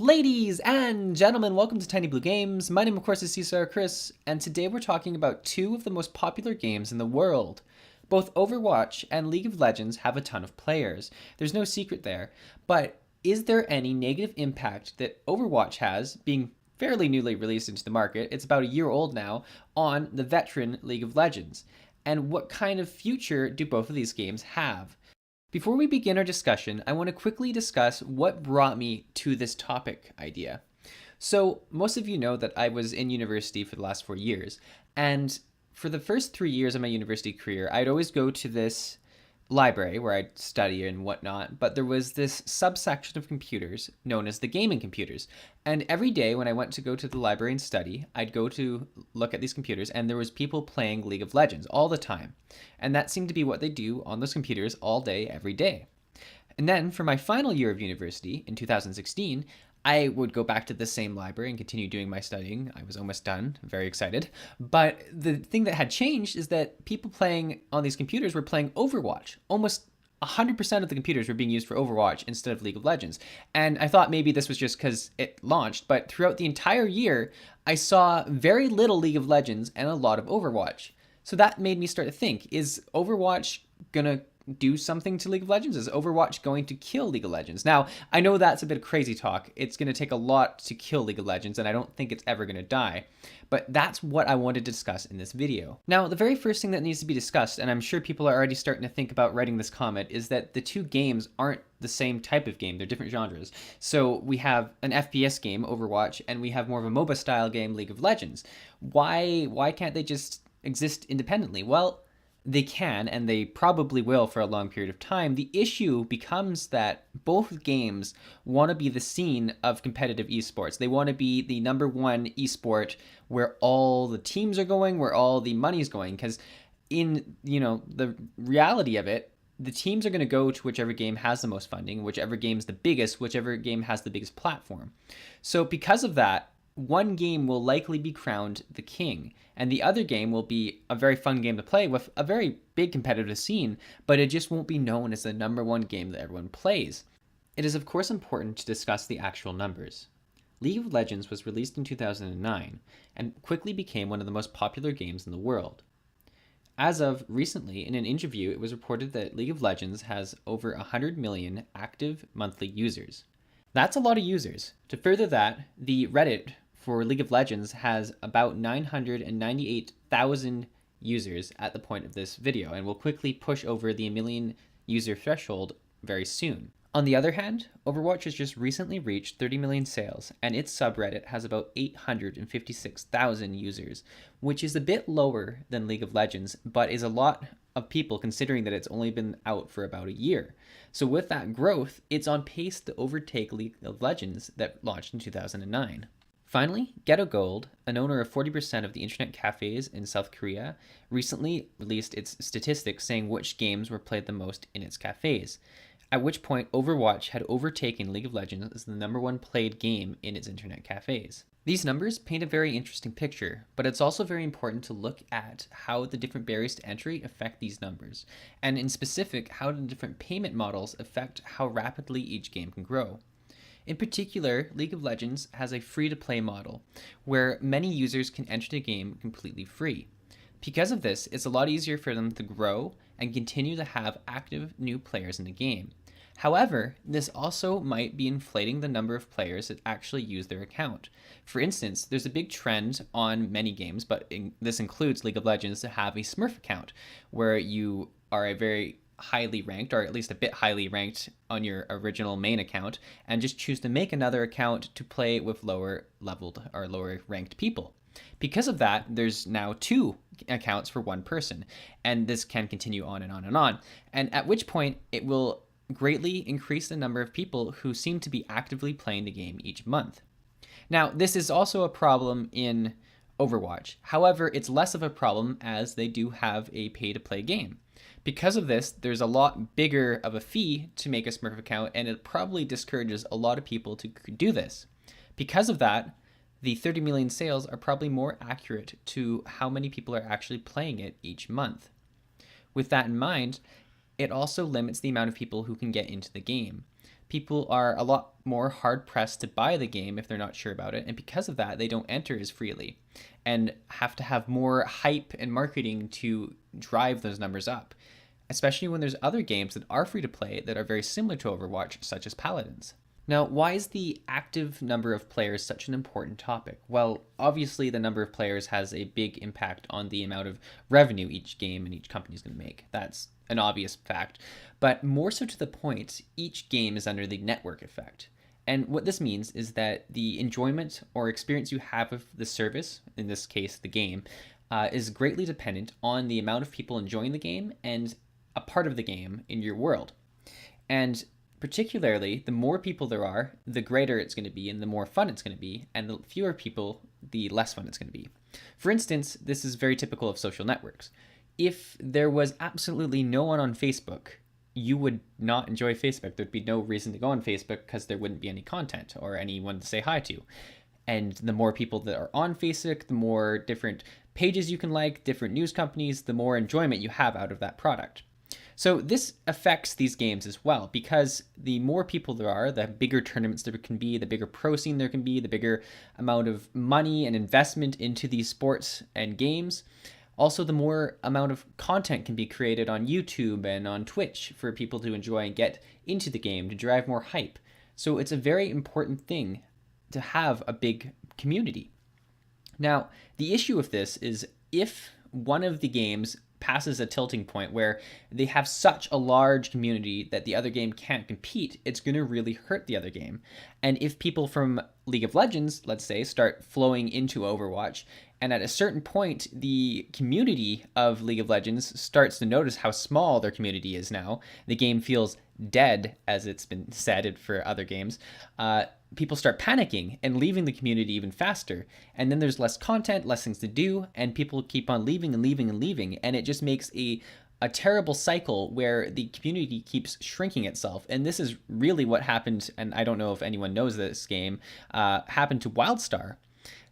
Ladies and gentlemen, welcome to Tiny Blue Games. My name, of course, is Cesar Chris, and today we're talking about two of the most popular games in the world. Both Overwatch and League of Legends have a ton of players. There's no secret there. But is there any negative impact that Overwatch has, being fairly newly released into the market, it's about a year old now, on the veteran League of Legends? And what kind of future do both of these games have? Before we begin our discussion, I want to quickly discuss what brought me to this topic idea. So, most of you know that I was in university for the last 4 years, and for the first 3 years of my university career, I'd always go to this library where I'd study and whatnot, but there was this subsection of computers known as the gaming computers. And every day when I went to go to the library and study, I'd go to look at these computers and there was people playing League of Legends all the time. And that seemed to be what they do on those computers all day, every day. And then for my final year of university in 2016, I would go back to the same library and continue doing my studying. I was almost done, very excited. But the thing that had changed is that people playing on these computers were playing Overwatch. Almost 100% of the computers were being used for Overwatch instead of League of Legends. And I thought maybe this was just because it launched, but throughout the entire year, I saw very little League of Legends and a lot of Overwatch. So that made me start to think, is Overwatch gonna do something to League of Legends? Is Overwatch going to kill League of Legends? Now, I know that's a bit of crazy talk. It's going to take a lot to kill League of Legends, and I don't think it's ever going to die. But that's what I wanted to discuss in this video. Now, the very first thing that needs to be discussed, and I'm sure people are already starting to think about writing this comment, is that the two games aren't the same type of game. They're different genres. So we have an FPS game, Overwatch, and we have more of a MOBA style game, League of Legends. Why can't they just exist independently? Well, they can, and they probably will for a long period of time. The issue becomes that both games want to be the scene of competitive esports. They want to be the number one esport where all the teams are going, where all the money's going. Because in, the reality of it, the teams are going to go to whichever game has the most funding, whichever game's the biggest, whichever game has the biggest platform. So because of that, one game will likely be crowned the king, and the other game will be a very fun game to play with a very big competitive scene, but it just won't be known as the number one game that everyone plays. It is of course important to discuss the actual numbers. League of Legends was released in 2009 and quickly became one of the most popular games in the world. As of recently, in an interview, it was reported that League of Legends has over 100 million active monthly users. That's a lot of users. To further that, the Reddit for League of Legends has about 998,000 users at the point of this video, and will quickly push over the 1 million user threshold very soon. On the other hand, Overwatch has just recently reached 30 million sales, and its subreddit has about 856,000 users, which is a bit lower than League of Legends, but is a lot of people considering that it's only been out for about a year. So with that growth, it's on pace to overtake League of Legends that launched in 2009. Finally, Ghetto Gold, an owner of 40% of the internet cafes in South Korea, recently released its statistics saying which games were played the most in its cafes, at which point Overwatch had overtaken League of Legends as the number one played game in its internet cafes. These numbers paint a very interesting picture, but it's also very important to look at how the different barriers to entry affect these numbers, and in specific, how the different payment models affect how rapidly each game can grow. In particular, League of Legends has a free-to-play model, where many users can enter the game completely free. Because of this, it's a lot easier for them to grow and continue to have active new players in the game. However, this also might be inflating the number of players that actually use their account. For instance, there's a big trend on many games, but this includes League of Legends, to have a Smurf account, where you are a very highly ranked, or at least a bit highly ranked on your original main account, and just choose to make another account to play with lower leveled or lower ranked people. Because of that, there's now 2 accounts for one person, and this can continue on and on and on, and at which point it will greatly increase the number of people who seem to be actively playing the game each month. Now, this is also a problem in Overwatch. However, it's less of a problem as they do have a pay-to-play game. Because of this, there's a lot bigger of a fee to make a Smurf account, and it probably discourages a lot of people to do this. Because of that, the 30 million sales are probably more accurate to how many people are actually playing it each month. With that in mind, it also limits the amount of people who can get into the game. People are a lot more hard pressed to buy the game if they're not sure about it, and because of that, they don't enter as freely and have to have more hype and marketing to drive those numbers up, especially when there's other games that are free to play that are very similar to Overwatch, such as Paladins. Now, why is the active number of players such an important topic? Well, obviously, the number of players has a big impact on the amount of revenue each game and each company is going to make. That's an obvious fact. But more so to the point, each game is under the network effect. And what this means is that the enjoyment or experience you have of the service, in this case, the game, is greatly dependent on the amount of people enjoying the game and a part of the game in your world. And particularly, the more people there are, the greater it's going to be and the more fun it's going to be, and the fewer people, the less fun it's going to be. For instance, this is very typical of social networks. If there was absolutely no one on Facebook, you would not enjoy Facebook. There'd be no reason to go on Facebook because there wouldn't be any content or anyone to say hi to. And the more people that are on Facebook, the more different pages you can like, different news companies, the more enjoyment you have out of that product. So this affects these games as well, because the more people there are, the bigger tournaments there can be, the bigger pro scene there can be, the bigger amount of money and investment into these sports and games. Also, the more amount of content can be created on YouTube and on Twitch for people to enjoy and get into the game to drive more hype. So it's a very important thing to have a big community. Now, the issue with this is if one of the games passes a tilting point where they have such a large community that the other game can't compete, it's going to really hurt the other game. And if people from League of Legends, let's say, start flowing into Overwatch, and at a certain point, the community of League of Legends starts to notice how small their community is now, the game feels dead, as it's been said for other games, people start panicking and leaving the community even faster. And then there's less content, less things to do, and people keep on leaving and leaving and leaving. And it just makes a terrible cycle where the community keeps shrinking itself. And this is really what happened, and I don't know if anyone knows this game, happened to WildStar.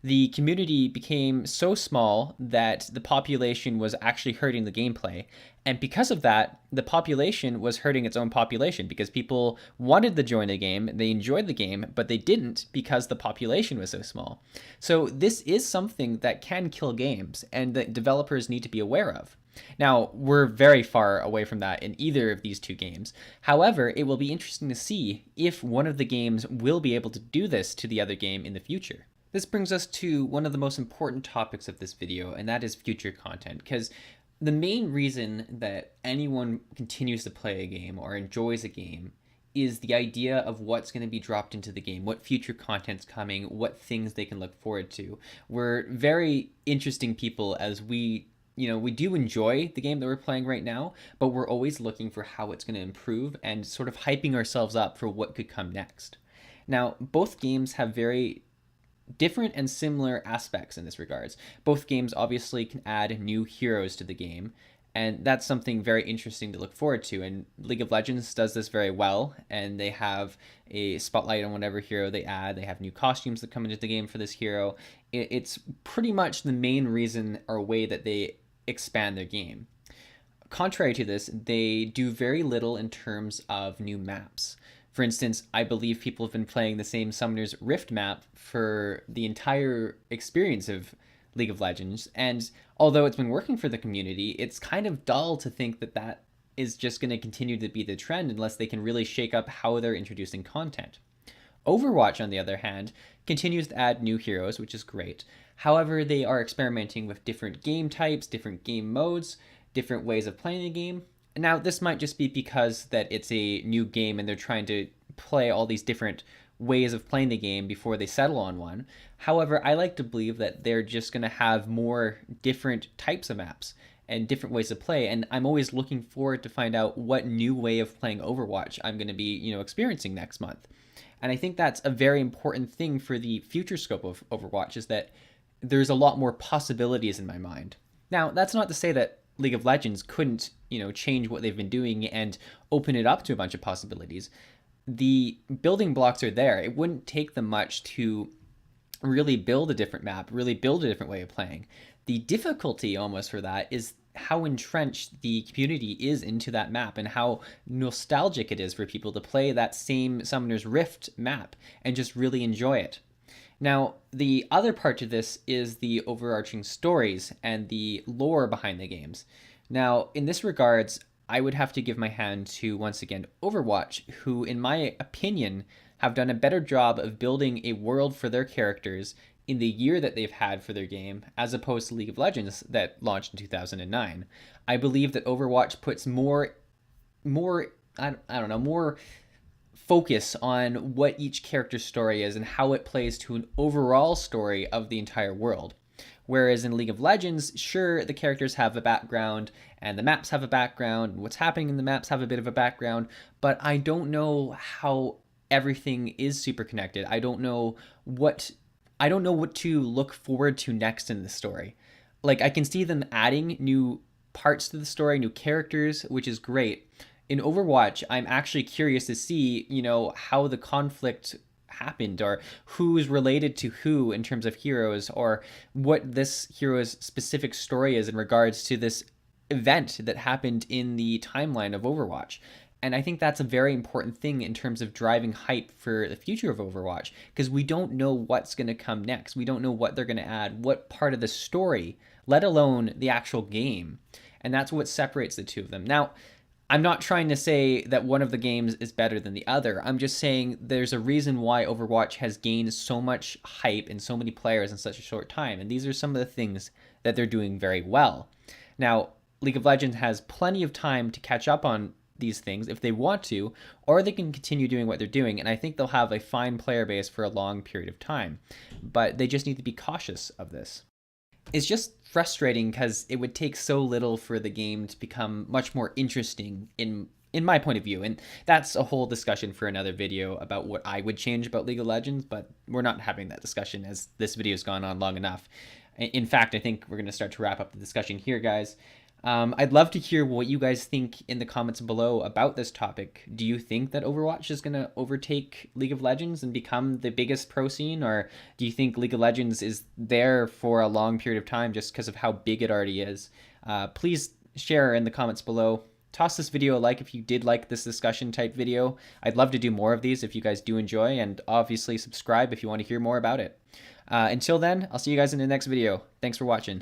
The community became so small that the population was actually hurting the gameplay. And because of that, the population was hurting its own population because people wanted to join the game, they enjoyed the game, but they didn't because the population was so small. So this is something that can kill games and that developers need to be aware of. Now, we're very far away from that in either of these two games. However, it will be interesting to see if one of the games will be able to do this to the other game in the future. This brings us to one of the most important topics of this video, and that is future content, because the main reason that anyone continues to play a game or enjoys a game is the idea of what's going to be dropped into the game, what future content's coming, what things they can look forward to. We're very interesting people as we do enjoy the game that we're playing right now, but we're always looking for how it's going to improve and sort of hyping ourselves up for what could come next. Now, both games have very different and similar aspects in this regards. Both games obviously can add new heroes to the game, and that's something very interesting to look forward to. And League of Legends does this very well, and they have a spotlight on whatever hero they add. They have new costumes that come into the game for this hero. It's pretty much the main reason or way that they expand their game. Contrary to this, they do very little in terms of new maps. For instance, I believe people have been playing the same Summoner's Rift map for the entire experience of League of Legends, and although it's been working for the community, it's kind of dull to think that that is just going to continue to be the trend unless they can really shake up how they're introducing content. Overwatch, on the other hand, continues to add new heroes, which is great. However, they are experimenting with different game types, different game modes, different ways of playing the game. Now, this might just be because that it's a new game and they're trying to play all these different ways of playing the game before they settle on one. However, I like to believe that they're just going to have more different types of maps and different ways to play, and I'm always looking forward to find out what new way of playing Overwatch I'm going to be, experiencing next month. And I think that's a very important thing for the future scope of Overwatch, is that there's a lot more possibilities in my mind. Now, that's not to say that League of Legends couldn't, change what they've been doing and open it up to a bunch of possibilities. The building blocks are there. It wouldn't take them much to really build a different map, really build a different way of playing. The difficulty almost for that is how entrenched the community is into that map and how nostalgic it is for people to play that same Summoner's Rift map and just really enjoy it. Now, the other part to this is the overarching stories and the lore behind the games. Now, in this regards, I would have to give my hand to, once again, Overwatch, who, in my opinion, have done a better job of building a world for their characters in the year that they've had for their game, as opposed to League of Legends that launched in 2009. I believe that Overwatch puts more I don't know, more focus on what each character's story is and how it plays to an overall story of the entire world. Whereas in League of Legends, sure, the characters have a background and the maps have a background, what's happening in the maps have a bit of a background, but I don't know how everything is super connected. I don't know what to look forward to next in the story. Like, I can see them adding new parts to the story, new characters, which is great. In Overwatch, I'm actually curious to see, how the conflict happened or who's related to who in terms of heroes or what this hero's specific story is in regards to this event that happened in the timeline of Overwatch. And I think that's a very important thing in terms of driving hype for the future of Overwatch, because we don't know what's going to come next. We don't know what they're going to add, what part of the story, let alone the actual game. And that's what separates the two of them. Now, I'm not trying to say that one of the games is better than the other. I'm just saying there's a reason why Overwatch has gained so much hype and so many players in such a short time. And these are some of the things that they're doing very well. Now, League of Legends has plenty of time to catch up on these things if they want to, or they can continue doing what they're doing, and I think they'll have a fine player base for a long period of time. But they just need to be cautious of this. It's just frustrating because it would take so little for the game to become much more interesting in my point of view, and that's a whole discussion for another video about what I would change about League of Legends, but we're not having that discussion as this video's gone on long enough. In fact, I think we're going to start to wrap up the discussion here, guys. I'd love to hear what you guys think in the comments below about this topic. Do you think that Overwatch is going to overtake League of Legends and become the biggest pro scene? Or do you think League of Legends is there for a long period of time just because of how big it already is? Please share in the comments below. Toss this video a like if you did like this discussion type video. I'd love to do more of these if you guys do enjoy, and obviously subscribe if you want to hear more about it. Until then, I'll see you guys in the next video. Thanks for watching.